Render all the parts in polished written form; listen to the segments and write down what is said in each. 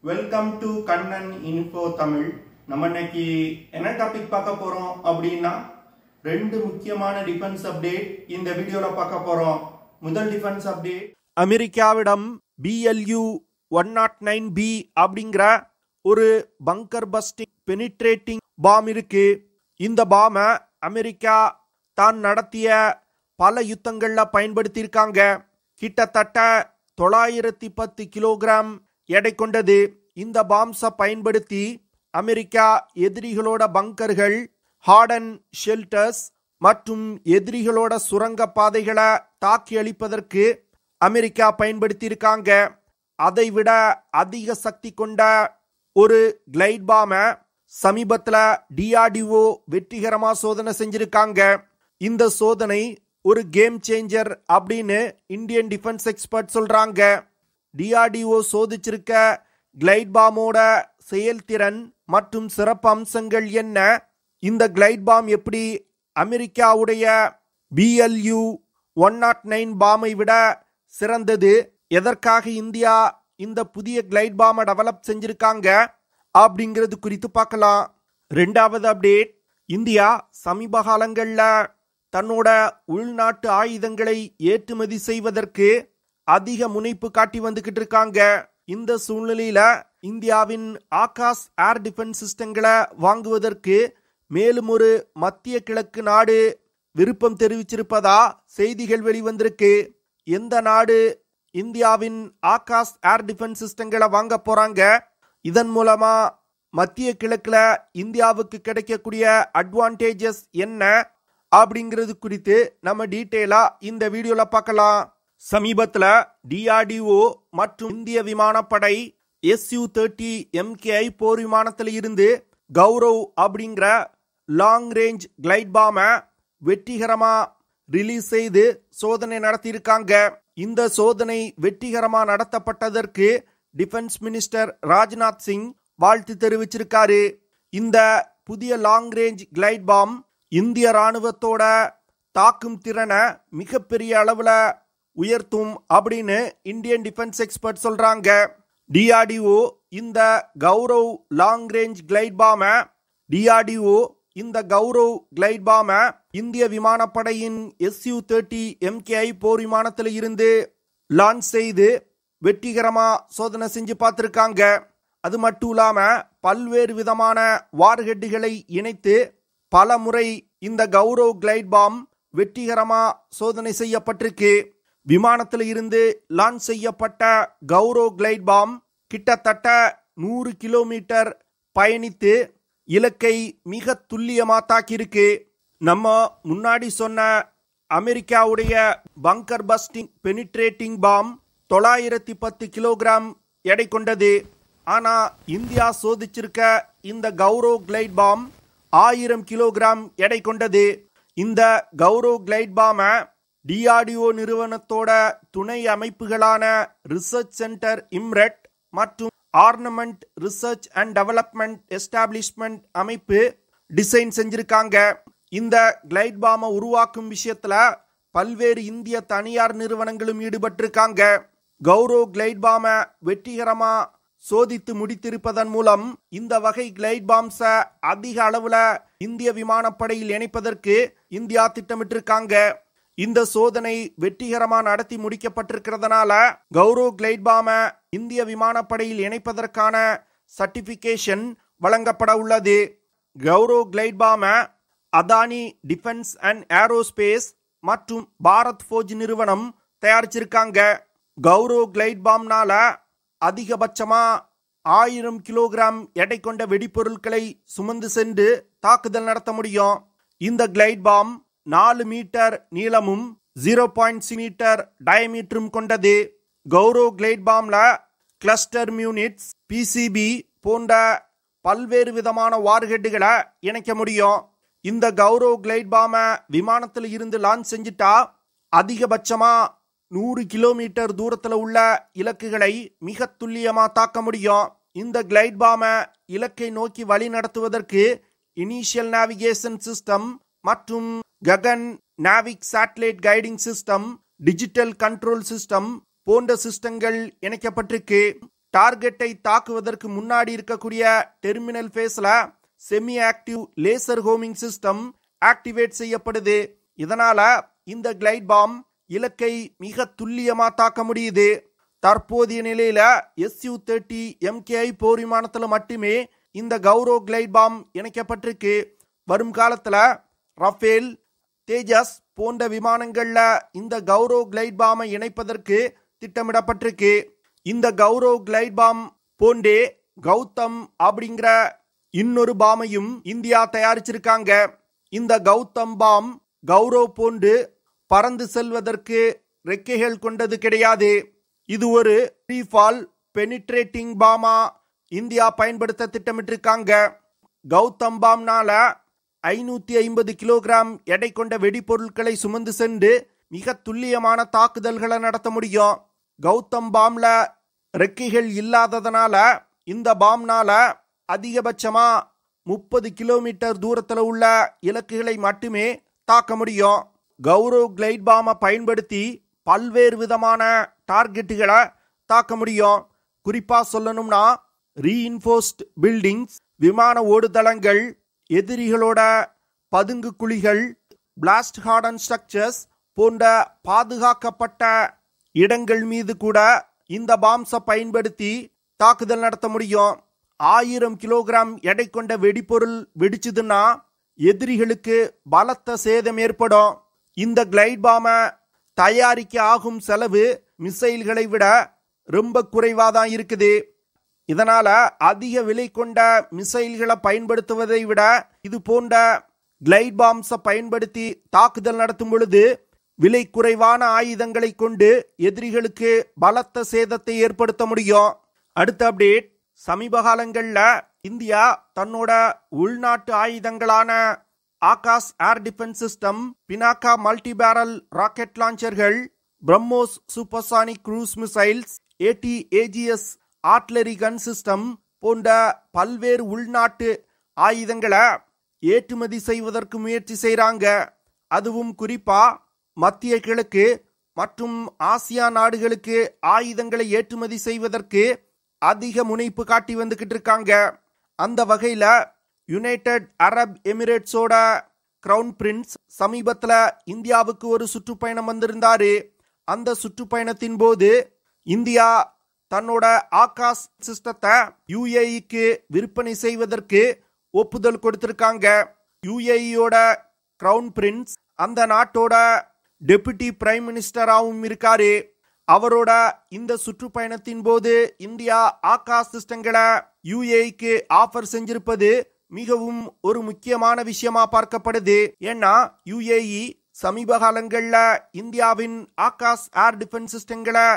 Welcome to Kannan info Tamil. நம்ம இன்னைக்கு என்ன டாபிக் பார்க்க போறோம் அப்படின்னா ரெண்டு முக்கியமான டிஃபென்ஸ் அப்டேட் இந்த வீடியோல பார்க்க போறோம். முதல் டிஃபென்ஸ் அப்டேட், அமெரிக்காவிடம் BLU-109B அப்படிங்கிற ஒரு பங்கர் பஸ்டிங் பெனிட்ரேட்டிங் பாம் இருக்கு. இந்த பாமை அமெரிக்கா தான் நடத்திய பல யுத்தங்கள்ல பயன்படுத்தியிருக்காங்க. கிட்டத்தட்ட 910 கிலோகிராம் எடை கொண்டது. இந்த பாம்ஸை பயன்படுத்தி அமெரிக்கா எதிரிகளோட பங்கர்கள், ஹார்டன் ஷெல்டர்ஸ் மற்றும் எதிரிகளோட சுரங்க பாதைகளை தாக்கி அழிப்பதற்கு அமெரிக்கா பயன்படுத்தியிருக்காங்க. அதை விட அதிக சக்தி கொண்ட ஒரு கிளைட் பாமை சமீபத்தில் DRDO வெற்றிகரமாக சோதனை செஞ்சிருக்காங்க. இந்த சோதனை ஒரு கேம் சேஞ்சர் அப்படின்னு இந்தியன் டிஃபென்ஸ் எக்ஸ்பர்ட் சொல்றாங்க. DRDO சோதிச்சிருக்க கிளைட் பாமோட செயல்திறன் மற்றும் சிறப்பு அம்சங்கள் என்ன, இந்த கிளைட் பாம் எப்படி அமெரிக்காவுடைய BLU-109 பாமை விட சிறந்தது, எதற்காக இந்தியா இந்த புதிய கிளைட் பாமை டெவலப் செஞ்சிருக்காங்க அப்படிங்கிறது குறித்து பார்க்கலாம். ரெண்டாவது அப்டேட், இந்தியா சமீப காலங்களில் தன்னோட உள்நாட்டு ஆயுதங்களை ஏற்றுமதி செய்வதற்கு அதிக முனைப்பு காட்டி வந்துகிட்டு இருக்காங்க. இந்த சூழ்நிலையில இந்தியாவின் ஆகாஷ் ஏர் டிஃபென்ஸ் சிஸ்டங்களை வாங்குவதற்கு மேலும் ஒரு மத்திய கிழக்கு நாடு விருப்பம் தெரிவிச்சிருப்பதா செய்திகள் வெளிவந்திருக்கு. எந்த நாடு இந்தியாவின் ஆகாஷ் ஏர் டிஃபென்ஸ் சிஸ்டங்களை வாங்க போறாங்க, இதன் மூலமா மத்திய கிழக்குல இந்தியாவுக்கு கிடைக்கக்கூடிய அட்வான்டேஜஸ் என்ன அப்படிங்கிறது குறித்து நம்ம டீட்டெயிலா இந்த வீடியோல பார்க்கலாம். சமீபத்தில் DRDO மற்றும் இந்திய விமானப்படை Su-30 MKI போர் விமானத்தில் இருந்து கௌரவ் அப்படிங்கிற லாங் ரேஞ்ச் கிளைட் பாமை வெற்றிகரமா ரிலீஸ் செய்து சோதனை நடத்தியிருக்காங்க. இந்த சோதனை வெற்றிகரமா நடத்தப்பட்டதற்கு டிஃபென்ஸ் மினிஸ்டர் ராஜ்நாத் சிங் வாழ்த்து தெரிவிச்சிருக்காரு. இந்த புதிய லாங் ரேஞ்ச் கிளைட் பாம் இந்திய ராணுவத்தோட தாக்கும் திறனை மிகப்பெரிய அளவுல உயர்த்தும் அப்படின்னு இந்தியன் டிஃபென்ஸ் எக்ஸ்பர்ட் சொல்றாங்க. DRDO இந்த கௌரவ் லாங் ரேஞ்ச் கிளைட் பாமை இந்திய விமானப்படையின் Su-30 MKI போர் விமானத்தில் இருந்து லான்ச் செய்து வெற்றிகரமா சோதனை செஞ்சு பார்த்திருக்காங்க. அது மட்டும் இல்லாம பல்வேறு விதமான வார்ஹெட்டுகளை இணைத்து பல முறை இந்த கௌரவ் கிளைட் பாம் வெற்றிகரமா சோதனை செய்யப்பட்டிருக்கு. விமானத்தில் இருந்து லான்ச் செய்யப்பட்ட கௌரவ் கிளைட் பாம் கிட்டத்தட்ட 100 கிலோமீட்டர் பயணித்து இலக்கை மிக துல்லியமா தாக்கியிருக்கு. நம்ம முன்னாடி சொன்ன அமெரிக்காவுடைய பங்கர் பஸ்டிங் பெனிட்ரேட்டிங் பாம் 910 கிலோகிராம் எடை கொண்டது. ஆனா இந்தியா சோதிச்சிருக்க இந்த கௌரவ் கிளைட் பாம் 1000 கிலோகிராம் எடை கொண்டது. இந்த கௌரவ் கிளைட் பாமை DRDO நிறுவனத்தோட துணை அமைப்புகளான ரிசர்ச் சென்டர் இம்ரெட் மற்றும் ornament research and development establishment அமைப்பு டிசைன் செஞ்சிருக்காங்க. இந்த கிளைட் பாமை உருவாக்கும் விஷயத்துல பல்வேறு இந்திய தனியார் நிறுவனங்களும் ஈடுபட்டிருக்காங்க. கௌரவ் கிளைட் பாமை வெற்றிகரமா சோதித்து முடித்திருப்பதன் மூலம் இந்த வகை கிளைட் பாம்ஸை அதிக அளவுல இந்திய விமானப்படையில் இணைப்பதற்கு இந்தியா திட்டமிட்டிருக்காங்க. இந்த சோதனை வெற்றிகரமா நடத்தி முடிக்கப்பட்டிருக்கிறதுனால கௌரவ் கிளைட் பாமை இந்திய விமானப்படையில் இணைப்பதற்கான சர்டிபிகேஷன் வழங்கப்பட உள்ளது. கௌரவ் கிளைட் பாமை அதானி டிஃபென்ஸ் அண்ட் ஏரோஸ்பேஸ் மற்றும் பாரத் ஃபோர்ஜ் நிறுவனம் தயாரிச்சிருக்காங்க. கௌரவ் கிளைட் பாம்னால அதிகபட்சமா 1000 கிலோகிராம் எடை கொண்ட வெடிப்பொருட்களை சுமந்து சென்று தாக்குதல் நடத்த முடியும். இந்த கிளைட் பாம் 4 மீட்டர் நீளமும் 0.6 மீட்டர் டயமீட்டரும் கொண்டது. கௌரவ் கிளைட் பாம்ல கிளஸ்டர் மியூனிட்ஸ், PCB போன்ற பல்வேறு விதமான வார்ஹெட்டுகளை இணைக்க முடியும். இந்த கௌரவ் கிளைட் பாமை விமானத்தில் இருந்து லான்ச் செஞ்சுட்டா அதிகபட்சமா 100 கிலோமீட்டர் தூரத்தில் உள்ள இலக்குகளை மிக துல்லியமா தாக்க முடியும். இந்த கிளைட் பாமை இலக்கை நோக்கி வழி நடத்துவதற்கு இனிஷியல் நேவிகேஷன் சிஸ்டம் மற்றும் Gagan NavIC satellite guiding system, digital control system போன்ற சிஸ்டங்கள் இணைக்கப்பட்டிருக்கு. டார்கெட்டை தாக்குவதற்கு முன்னாடி இருக்கக்கூடிய டெர்மினல் ஃபேஸ்ல semi active laser homing system activate செய்யப்படுது. இதனால இந்த கிளைட் பாம் இலக்கை மிக துல்லியமா தாக்க முடியுது. தற்போதைய நிலையில Su-30 MKI போர் விமானத்துல மட்டுமே இந்த கௌரவ் கிளைட் பாம் இணைக்கப்பட்டிருக்கு. வரும் காலத்துல ரஃபேல், தேஜஸ் போன்ற விமானங்கள்ல இந்த கௌரவ் கிளைட் பாமை இணைப்பதற்கு திட்டமிடப்பட்டிருக்கு. இந்த கௌரவ் கிளைட் பாம் போன்றே கௌதம் அப்படிங்கிற இன்னொரு பாமையும் இந்தியா தயாரிச்சிருக்காங்க. இந்த கௌதம் பாம் கௌரவ் போன்று பறந்து செல்வதற்கு ரெக்கைகள் கொண்டது கிடையாது. இது ஒரு ஃப்ரீஃபால் பெனிட்ரேட்டிங் பாமா இந்தியா பயன்படுத்த திட்டமிட்டிருக்காங்க. கௌதம் பாம்னால 550 கிலோகிராம் எடை கொண்ட வெடிப்பொருட்களை சுமந்து சென்று மிக துல்லியமான தாக்குதல்களை நடத்த முடியும். கௌதம் பாம்ல ரெக்கைகள் இல்லாததனால இந்த பாம்னால அதிகபட்சமா 30 கிலோமீட்டர் தூரத்தில் உள்ள இலக்குகளை மட்டுமே தாக்க முடியும். கௌரவ் கிளைட் பாமை பயன்படுத்தி பல்வேறு விதமான டார்கெட்டுகளை தாக்க முடியும். குறிப்பா சொல்லணும்னா ரீஇன்ஃபோர்ஸ்ட் பில்டிங்ஸ், விமான ஓடுதளங்கள், எதிரிகளோட பதுங்கு குழிகள், பிளாஸ்ட் ஹார்டன் ஸ்ட்ரக்சர்ஸ் போன்ற பாதுகாக்கப்பட்ட இடங்கள் மீது கூட இந்த பாம்ஸை பயன்படுத்தி தாக்குதல் நடத்த முடியும். 1000 கிலோகிராம் எடை கொண்ட வெடிப்பொருள் வெடிச்சதுன்னா எதிரிகளுக்கு பலத்த சேதம் ஏற்படும். இந்த கிளைட் பாமை தயாரிக்க ஆகும் செலவு மிசைல்களை விட ரொம்ப குறைவாதான் இருக்குது. இதனால அதிக விலை கொண்ட மிசைல்களை பயன்படுத்துவதை விட இது போன்ற கிளைட் பாம்ஸை பயன்படுத்தி தாக்குதல் நடத்தும் பொழுது விலை குறைவான ஆயுதங்களை கொண்டு எதிரிகளுக்கு பலத்த சேதத்தை ஏற்படுத்த முடியும். அடுத்த அப்டேட், சமீப காலங்கள்ல இந்தியா தன்னோட உள்நாட்டு ஆயுதங்களான Akash air defence system, Pinaka multi barrel rocket லான்ச்சர்கள், BrahMos supersonic cruise missiles, AT-AGS artillery gun system போன்ற பல்வேறு உள்நாட்டு ஆயுதங்களை ஏற்றுமதி செய்வதற்கு முயற்சி செய்றாங்க. அதுவும் குறிப்பா மத்திய கிழக்கு மற்றும் ஆசியா நாடுகளுக்கு ஆயுதங்களை ஏற்றுமதி செய்வதற்கு அதிக முனைப்பு காட்டி வந்துகிட்டு இருக்காங்க. அந்த வகையில யுனைடெட் அரப் எமிரேட்ஸோட கிரவுன் பிரின்ஸ் சமீபத்துல இந்தியாவுக்கு ஒரு சுற்றுப்பயணம் வந்திருந்தாரு. அந்த சுற்றுப்பயணத்தின் போது இந்தியா தன்னோட ஆகாஷ் சிஸ்டத்தை UAE-க்கு விற்பனை செய்வதற்கு ஒப்புதல் கொடுத்திருக்காங்க. UAE-யோட கிரவுன் பிரின்ஸ் அந்த நாட்டோட டெபுட்டி பிரைம் மினிஸ்டராகவும் இருக்காரு. அவரோட இந்த சுற்றுப்பயணத்தின் போது இந்தியா ஆகாஷ் சிஸ்டங்களை UAE-க்கு ஆஃபர் செஞ்சிருப்பது மிகவும் ஒரு முக்கியமான விஷயமா பார்க்கப்படுது. ஏன்னா UAE சமீப காலங்கள்ல இந்தியாவின் ஆகாஷ் ஏர் டிஃபென்ஸ் சிஸ்டங்களை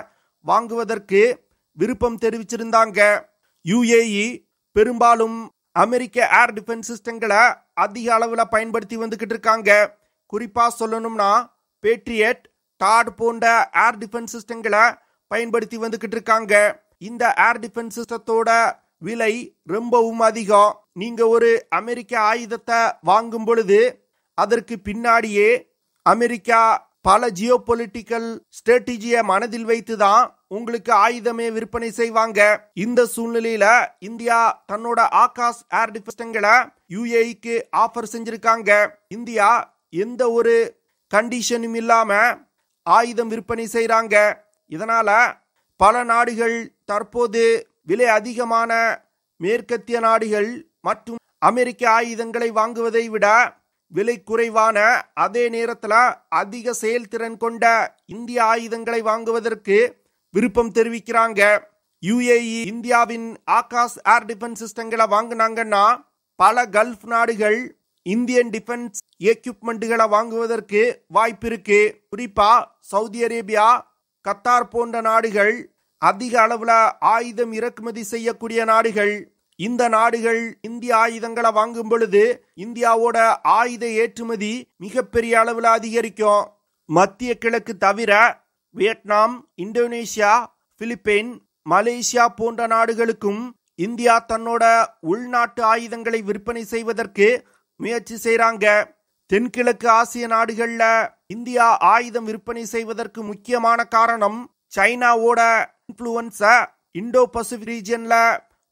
வாங்குவதற்கு விருப்பம் தெரிவிச்சிருந்தாங்க. UAE பெரும்பாலும் அமெரிக்க ஏர் டிஃபென்ஸ் சிஸ்டங்களை அதிக அளவுல பயன்படுத்தி வந்துகிட்டு இருக்காங்க. குறிப்பா சொல்லணும்னா பேட்ரியட், டாட் போன்ற ஏர் டிஃபென்ஸ் சிஸ்டங்களை பயன்படுத்தி வந்துகிட்டு இருக்காங்க. இந்த ஏர் டிஃபென்ஸ் சிஸ்டத்தோட விலை ரொம்பவும் அதிகம். நீங்க ஒரு அமெரிக்க ஆயுதத்தை வாங்கும் பொழுது அதற்கு பின்னாடியே அமெரிக்கா பல ஜியோபொலிட்டிக்கல் ஸ்ட்ராட்டஜியை மனதில் வைத்துதான் உங்களுக்கு ஆயுதமே விற்பனை செய்வாங்க. இந்த சூழ்நிலையில இந்தியா தன்னோட ஆகாஷ் ஏர் டிஃபென்ஸ்களை UAE-க்கு ஆஃபர் செஞ்சிருக்காங்க. இந்தியா எந்த ஒரு கண்டிஷனும் இல்லாம ஆயுதம் விற்பனை செய்றாங்க. இதனால பல நாடுகள் தற்போது விலை அதிகமான மேற்கத்திய நாடுகள் மற்றும் அமெரிக்க ஆயுதங்களை வாங்குவதை விட விலை குறைவான அதே நேரத்தில் அதிக செயல்திறன் கொண்ட இந்திய ஆயுதங்களை வாங்குவதற்கு விருப்பம் தெரிவிக்கிறாங்க. UAE இந்தியாவின் ஆகாஷ் ஏர் டிஃபென்ஸ் சிஸ்டங்களை வாங்கினாங்கன்னா பல கல்ஃப் நாடுகள் இந்தியன் டிஃபென்ஸ் எக்யூப்மெண்ட்டுகளை வாங்குவதற்கு வாய்ப்பு இருக்கு. குறிப்பா சவுதி அரேபியா, கத்தார் போன்ற நாடுகள் அதிக அளவுல ஆயுதம் இறக்குமதி செய்யக்கூடிய நாடுகள். இந்த நாடுகள் இந்திய ஆயுதங்களை வாங்கும் பொழுது இந்தியாவோட ஆயுத ஏற்றுமதி மிகப்பெரிய அளவுல அதிகரிக்கும். மத்திய கிழக்கு தவிர வியட்நாம், இந்தோனேஷியா, பிலிப்பைன், மலேசியா போன்ற நாடுகளுக்கும் இந்தியா தன்னோட உள்நாட்டு ஆயுதங்களை விற்பனை செய்வதற்கு முயற்சி செய்றாங்க. தென்கிழக்கு ஆசிய நாடுகள்ல இந்தியா ஆயுதம் விற்பனை செய்வதற்கு முக்கியமான காரணம் சைனாவோட இன்ஃப்ளூயன்ஸை இந்தோ பசிபிக் ரீஜியன்ல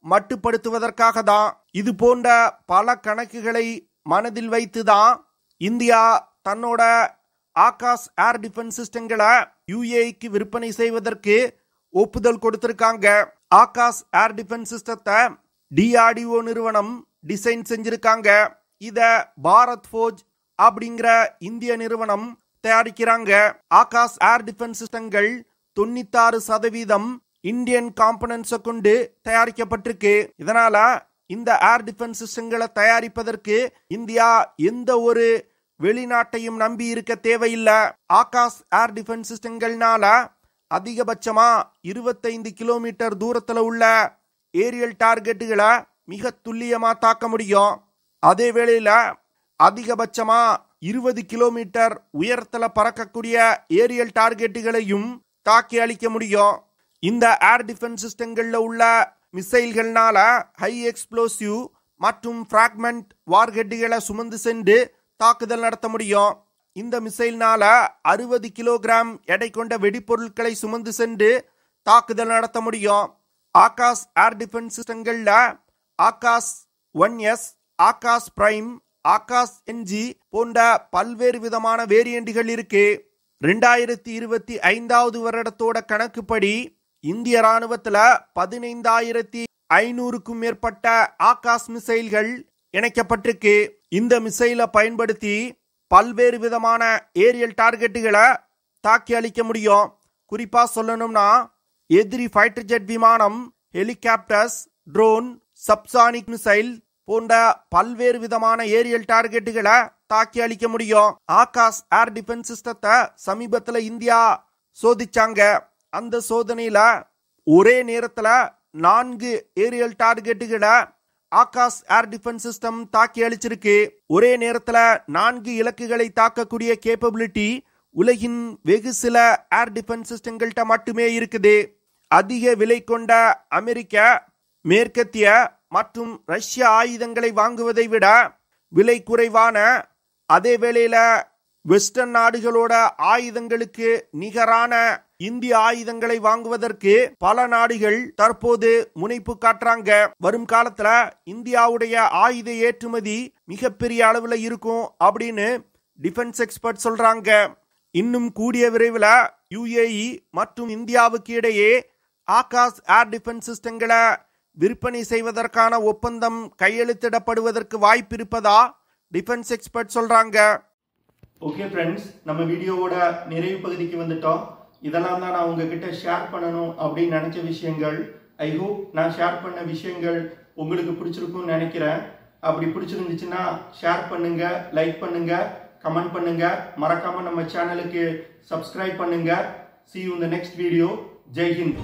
மட்டுப்படுத்துவதற்காக தான். இது போன்ற பல கணக்குகளை மனதில் வைத்துதான் இந்தியா தன்னோட ஆகாஷ் ஏர் டிஃபென்ஸ் சிஸ்டங்களை யுஏஇக்கு விற்பனை செய்வதற்கு ஒப்புதல் கொடுத்திருக்காங்க. ஆகாஷ் ஏர் டிஃபென்ஸ் சிஸ்டத்தை டிஆர்டிஓ நிறுவனம் டிசைன் செஞ்சிருக்காங்க. இத பாரத் ஃபோர்ஜ் அப்படிங்கிற இந்திய நிறுவனம் தயாரிக்கிறாங்க. ஆகாஷ் ஏர் டிஃபென்ஸ் சிஸ்டங்கள் 96% இந்தியன் காம்பனன்ட்ஸை கொண்டு தயாரிக்கப்பட்டிருக்கு. இதனால இந்த ஏர் டிஃபென்ஸ் சிஸ்டங்களை தயாரிப்பதற்கு இந்தியா எந்த ஒரு வெளிநாட்டையும் நம்பி இருக்க தேவையில்லை. ஆகாஷ் ஏர் டிஃபென்ஸ் சிஸ்டங்கள்னால அதிகபட்சமா 25 கிலோமீட்டர் தூரத்துல உள்ள ஏரியல் டார்கெட்டுகளை மிக துல்லியமா தாக்க முடியும். அதே வேளையில அதிகபட்சமா 20 கிலோமீட்டர் உயரத்துல பறக்கக்கூடிய ஏரியல் டார்கெட்டுகளையும் தாக்கி அளிக்க முடியும். இந்த ஏர் டிஃபென்ஸ் சிஸ்டங்கள்ல உள்ள மிசைல்கள்னால ஹை எக்ஸ்ப்ளோசிவ் மற்றும் பிராக்மெண்ட் வார்ஹெட்டுகளை சுமந்து சென்று தாக்குதல் நடத்த முடியும். இந்த மிசைல்னால 60 கிலோகிராம் எடை கொண்ட வெடிப்பொருட்களை சுமந்து சென்று தாக்குதல் நடத்த முடியும். ஆகாஷ் ஏர் டிஃபென்ஸ் சிஸ்டங்கள்ல Akash 1S, Akash prime, Akash NG போன்ற பல்வேறு விதமான வேரியண்டுகள் இருக்கு. 2025 வருடத்தோட கணக்குப்படி இந்திய ராணுவத்துல 15,500க்கும் மேற்பட்ட ஆகாஷ் மிசைல்கள் இணைக்கப்பட்டிருக்கு. இந்த மிசைலை பயன்படுத்தி பல்வேறு விதமான ஏரியல் டார்கெட்டுகளை தாக்கி அளிக்க முடியும். குறிப்பா சொல்லணும்னா எதிரி ஃபைட்டர் ஜெட் விமானம், ஹெலிகாப்டர்ஸ், ட்ரோன், சப்சானிக் மிசைல் போன்ற பல்வேறு விதமான ஏரியல் டார்கெட்டுகளை தாக்கி அளிக்க முடியும். ஆகாஷ் ஏர் டிஃபென்ஸ் சிஸ்டத்தை சமீபத்துல இந்தியா சோதிச்சாங்க. அந்த சோதனையில ஒரே நேரத்துல 4 ஏரியல் டார்கெட்டுகளை ஆகாஷ் ஏர் டிஃபென்ஸ் சிஸ்டம் தாக்கி அளிச்சிருக்கு. ஒரே நேரத்துல 4 இலக்குகளை தாக்கக்கூடிய கேப்பபிலிட்டி உலகின் வெகு சில ஏர் டிஃபென்ஸ் சிஸ்டங்கள்ட்ட மட்டுமே இருக்குது. அதிக விலை கொண்ட அமெரிக்க, மேற்கத்திய மற்றும் ரஷ்ய ஆயுதங்களை வாங்குவதை விட விலை குறைவான, அதே வேளையில வெஸ்டர்ன் நாடுகளோட ஆயுதங்களுக்கு நிகரான இந்திய ஆயுதங்களை வாங்குவதற்கு பல நாடுகள் தற்போது முனைப்பு காட்டுறாங்க. வரும் காலத்துல இந்தியாவுடைய ஆயுத ஏற்றுமதி மிகப்பெரிய அளவுல இருக்கும் அப்படின்னு டிஃபென்ஸ் எக்ஸ்பர்ட் சொல்றாங்க. இன்னும் கூடிய விரைவில் யுஏஇ மற்றும் இந்தியாவுக்கு இடையே ஆகாஷ் ஏர் டிஃபென்ஸ் சிஸ்டங்களை விற்பனை செய்வதற்கான ஒப்பந்தம் கையெழுத்திடப்படுவதற்கு வாய்ப்பு இருப்பதா டிஃபென்ஸ் எக்ஸ்பர்ட் சொல்றாங்க. ஓகே ஃப்ரெண்ட்ஸ், நம்ம வீடியோவோட நிறைவு பகுதிக்கு வந்துட்டோம். இதெல்லாம் தான் நான் உங்ககிட்ட ஷேர் பண்ணணும் அப்படின்னு நினைச்ச விஷயங்கள். ஐ ஹோப் நான் ஷேர் பண்ண விஷயங்கள் உங்களுக்கு பிடிச்சிருக்கும்னு நினைக்கிறேன். அப்படி பிடிச்சிருந்துச்சுன்னா ஷேர் பண்ணுங்க, லைக் பண்ணுங்க, கமெண்ட் பண்ணுங்க. மறக்காம நம்ம சேனலுக்கு சப்ஸ்கிரைப் பண்ணுங்க. See you in the next video. Jai Hind.